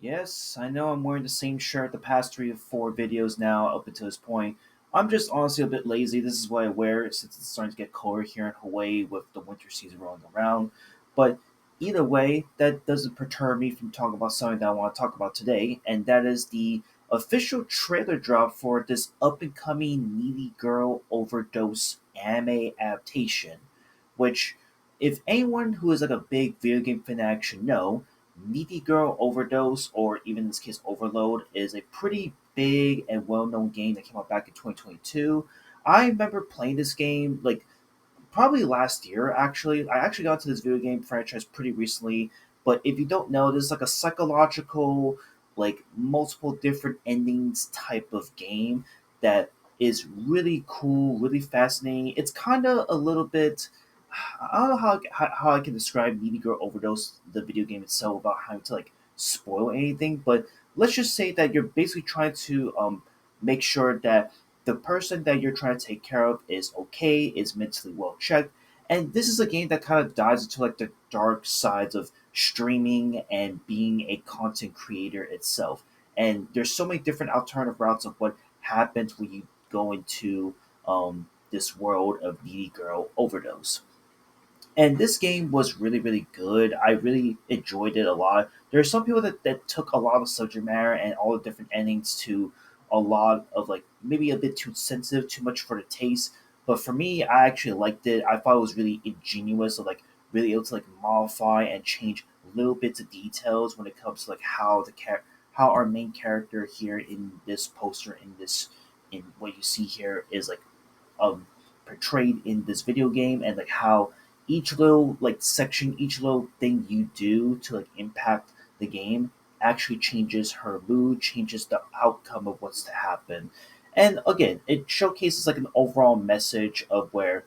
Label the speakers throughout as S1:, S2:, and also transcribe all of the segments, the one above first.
S1: Yes, I know I'm wearing the same shirt the past 3 or 4 videos now up until this point. I'm just honestly a bit lazy. This is why I wear it since it's starting to get colder here in Hawaii with the winter season rolling around. But either way, that doesn't perturb me from talking about something that I want to talk about today, and that is the official trailer drop for this up and coming Needy Girl Overdose anime adaptation. Which, if anyone who is like a big video game fan should know, Needy Girl Overdose, or even in this case Overload, is a pretty big and well known game that came out back in 2022. I remember playing this game like probably last year actually. I actually got into this video game franchise pretty recently, but if you don't know, this is like a psychological, like multiple different endings type of game that is really cool, really fascinating. It's kind of a little bit. I don't know how I can describe Needy Girl Overdose, the video game itself, without having to like spoil anything. But let's just say that you're basically trying to make sure that the person that you're trying to take care of is okay, is mentally well checked. And this is a game that kind of dives into like the dark sides of streaming and being a content creator itself. And there's so many different alternative routes of what happens when you go into this world of Needy Girl Overdose. And this game was really, really good. I really enjoyed it a lot. There are some people that took a lot of subject matter and all the different endings to a lot of like maybe a bit too sensitive, too much for the taste. But for me, I actually liked it. I thought it was really ingenious of like really able to like modify and change little bits of details when it comes to like how our main character here in this poster in what you see here is like um portrayed in this video game, and like how each little like section, each little thing you do to like impact the game actually changes her mood, changes the outcome of what's to happen. And again, it showcases like an overall message of where,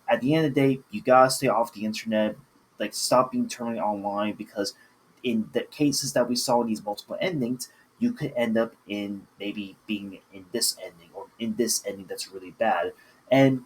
S1: at the end of the day, you gotta stay off the internet, like stop being turned online, because in the cases that we saw in these multiple endings, you could end up in maybe being in this ending or in this ending that's really bad. And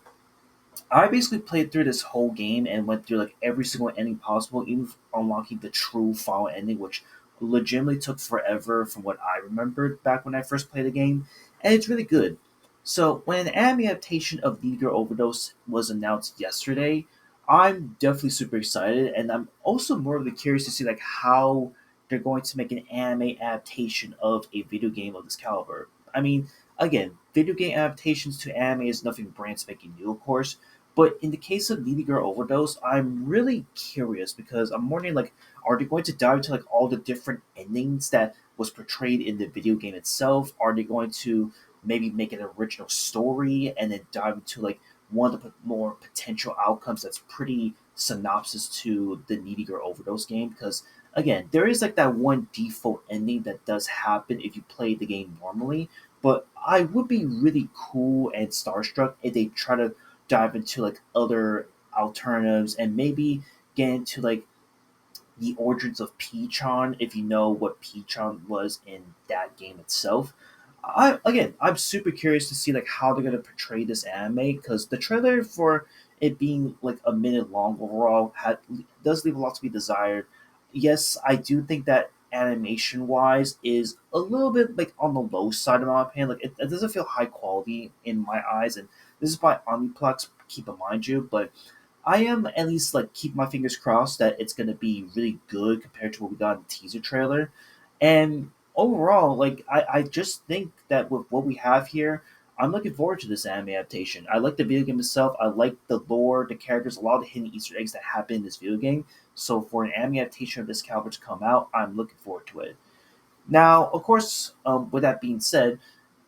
S1: I basically played through this whole game and went through like every single ending possible, even unlocking the true final ending, which legitimately took forever from what I remembered back when I first played the game, and it's really good. So when an anime adaptation of Neither Overdose was announced yesterday, I'm definitely super excited, and I'm also more really curious to see like how they're going to make an anime adaptation of a video game of this caliber. I mean, again, video game adaptations to anime is nothing brand spanking new, of course, but in the case of Needy Girl Overdose, I'm really curious because I'm wondering like, are they going to dive into like all the different endings that was portrayed in the video game itself? Are they going to maybe make an original story and then dive into like one of the more potential outcomes that's pretty synopsis to the Needy Girl Overdose game? Because again, there is like that one default ending that does happen if you play the game normally, but I would be really cool and starstruck if they try to dive into like other alternatives and maybe get into like the origins of Peachon if you know what Peachon was in that game itself. I'm super curious to see like how they're gonna portray this anime because the trailer for it being like a minute long overall does leave a lot to be desired. Yes, I do think that animation wise is a little bit like on the low side in my opinion. Like it doesn't feel high quality in my eyes, and this is by Omniplex. Keep in mind you, but I am at least like keep my fingers crossed that it's gonna be really good compared to what we got in the teaser trailer. And overall, like I just think that with what we have here, I'm looking forward to this anime adaptation. I like the video game itself. I like the lore, the characters, a lot of the hidden Easter eggs that happen in this video game. So for an anime adaptation of this caliber to come out, I'm looking forward to it. Now, of course, with that being said,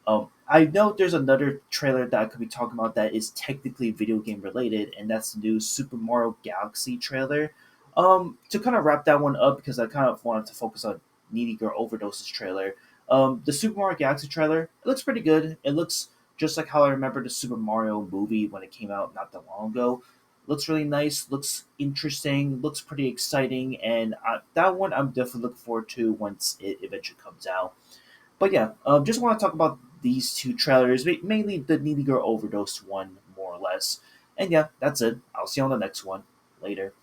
S1: I know there's another trailer that I could be talking about that is technically video game related, and that's the new Super Mario Galaxy trailer. To kind of wrap that one up, because I kind of wanted to focus on Needy Girl Overdoses trailer. The Super Mario Galaxy trailer, it looks pretty good. It looks just like how I remember the Super Mario movie when it came out not that long ago. Looks really nice, looks interesting, looks pretty exciting, and that one I'm definitely looking forward to once it eventually comes out. But yeah, just want to talk about these two trailers, mainly the Needy Girl Overdose one, more or less. And yeah, that's it. I'll see you on the next one. Later.